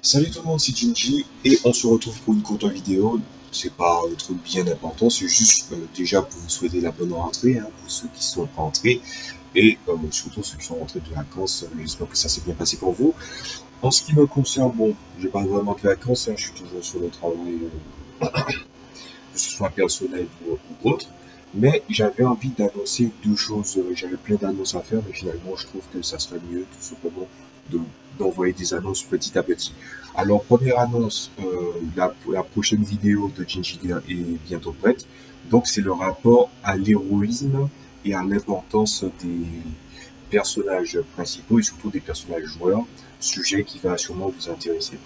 Salut tout le monde, c'est Jinji et on se retrouve pour une courte vidéo. C'est pas un truc bien important, c'est juste déjà pour vous souhaiter la bonne rentrée, hein, pour ceux qui sont rentrés et surtout ceux qui sont rentrés de vacances. J'espère que ça s'est bien passé pour vous. En ce qui me concerne, bon, j'ai pas vraiment de vacances, hein, je suis toujours sur le travail, que ce soit personnel ou autre. Mais j'avais envie d'annoncer deux choses. J'avais plein d'annonces à faire, mais finalement, je trouve que ça serait mieux tout simplement de d'envoyer des annonces petit à petit. Alors, première annonce, la prochaine vidéo de Gingy est bientôt prête. Donc, c'est le rapport à l'héroïsme et à l'importance des personnages principaux et surtout des personnages joueurs, sujet qui va sûrement vous intéresser.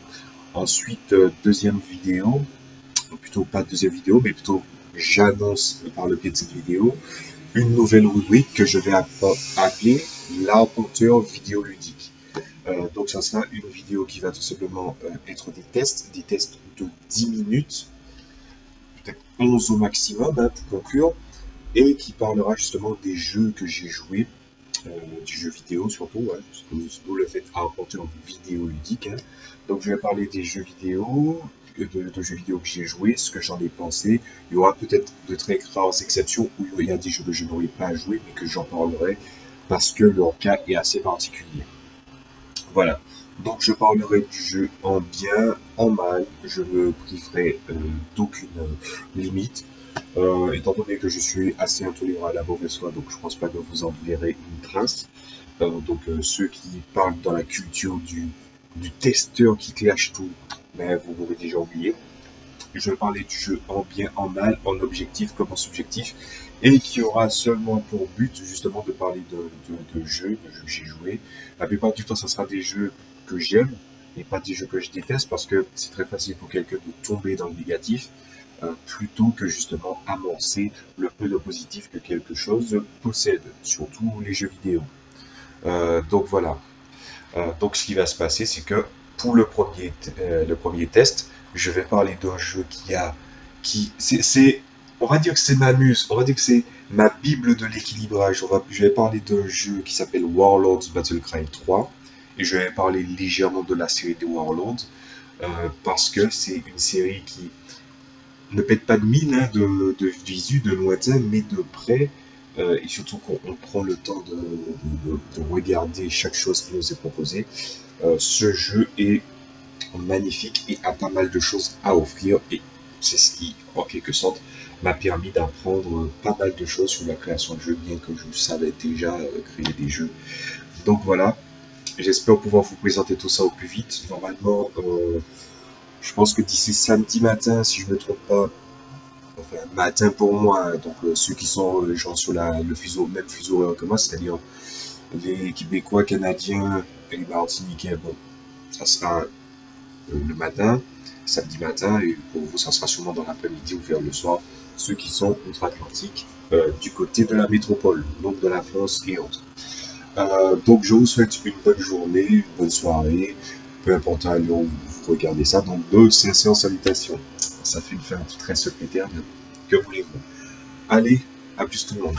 Ensuite, deuxième vidéo, ou plutôt pas deuxième vidéo, mais plutôt j'annonce par le biais de cette vidéo une nouvelle rubrique que je vais appeler l'arpenteur vidéoludique. Donc ça sera une vidéo qui va tout simplement être des tests de 10 minutes, peut-être 11 au maximum hein, pour conclure, et qui parlera justement des jeux que j'ai joués, du jeu vidéo surtout, hein, d'où le fait arpenteur vidéoludique. Hein. Donc je vais parler des jeux vidéo, de jeux vidéo que j'ai joué, ce que j'en ai pensé. Il y aura peut-être de très rares exceptions où il y a des jeux que je n'aurais pas joué, mais que j'en parlerai parce que leur cas est assez particulier. Voilà. Donc je parlerai du jeu en bien, en mal. Je me priverai d'aucune limite. Étant donné que je suis assez intolérant à la mauvaise foi, donc je pense pas que vous en verrez une trace. Ceux qui parlent dans la culture du testeur qui clash tout, mais vous m'aurez déjà oublié. Je vais parler du jeu en bien, en mal, en objectif comme en subjectif, et qui aura seulement pour but justement de parler de jeux que j'ai joués. La plupart du temps, ça sera des jeux que j'aime, et pas des jeux que je déteste, parce que c'est très facile pour quelqu'un de tomber dans le négatif, plutôt que justement amorcer le peu de positif que quelque chose possède, surtout les jeux vidéo. Donc voilà. Donc ce qui va se passer, c'est que pour le premier test, je vais parler d'un jeu on va dire que c'est ma muse, on va dire que c'est ma bible de l'équilibrage. Je vais parler d'un jeu qui s'appelle Warlords Battlecry 3 et je vais parler légèrement de la série des Warlords parce que c'est une série qui ne pète pas de mine hein, de visu, de lointain, mais de près. Et surtout qu'on prend le temps de regarder chaque chose qui nous est proposée. Ce jeu est magnifique et a pas mal de choses à offrir. Et c'est ce qui, en quelque sorte, m'a permis d'apprendre pas mal de choses sur la création de jeux, bien que je savais déjà créer des jeux. Donc voilà, j'espère pouvoir vous présenter tout ça au plus vite. Normalement, je pense que d'ici samedi matin, si je ne me trompe pas, enfin matin pour moi, hein, donc ceux qui sont genre sur le fuseau, même fuseau horaire que moi, c'est-à-dire les Québécois, Canadiens et les Martiniquais, bon, ça sera le matin, samedi matin, et pour vous, ça sera sûrement dans l'après-midi ou vers le soir, ceux qui sont outre-Atlantique, du côté de la métropole, donc de la France et autres. Donc je vous souhaite une bonne journée, une bonne soirée, peu importe à l'heure où vous regardez ça, donc de sincères salutations. Ça fait une fin très secrétaire, mais que voulez-vous? Allez, à plus tout le monde.